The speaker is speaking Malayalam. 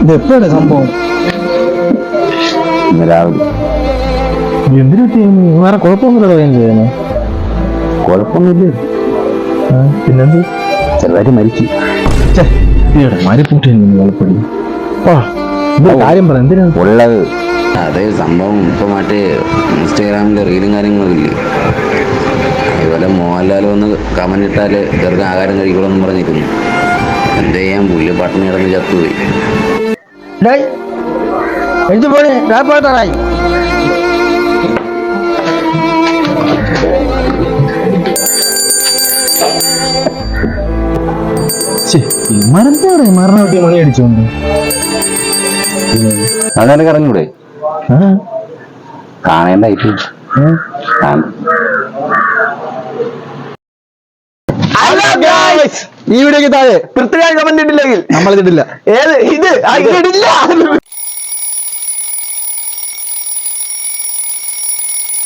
ഇത് എപ്പോഴാണ് സംഭവം? രാവിലെ. എന്തിനു വേറെ കുഴപ്പമൊന്നുമില്ലല്ലോ ചെയ്യുന്നത്? കുഴപ്പമൊന്നുമില്ല. പിന്നെന്ത്? ചെറുതായിട്ട് മരിച്ചു. മരിപ്പൂട്ടി വെള്ളപ്പടി. കാര്യം പറ, എന്തിനാ ഉള്ളത്? അതേ സംഭവം. ഇപ്പൊ മറ്റേ ഇൻസ്റ്റാഗ്രാമിന്റെ റീലും കാര്യങ്ങളൊക്കെ ഇല്ലേ, അതുപോലെ മോഹൻലാൽ വന്ന് കമന്റ് ഇട്ടാല് ചെറുക്കൻ ആഹാരം കഴിക്കണമെന്ന് പറഞ്ഞിരുന്നു. എന്ത് ചെയ്യാൻ, പുല്ല് പട്ടിണി കിടന്ന് ചത്തുപോയി. മരണ മണി അടിച്ചോണ്ട് അങ്ങനെ കറങ്ങൂടെ? കാണേണ്ടായിട്ട്. ഈ വീഡിയോക്ക് താഴെ പൃഥ്വിരാജ് കമന്റ് ഇട്ടില്ലെങ്കിൽ നമ്മളിതിട്ടില്ല. ഏത് ഇത് ഇടില്ല.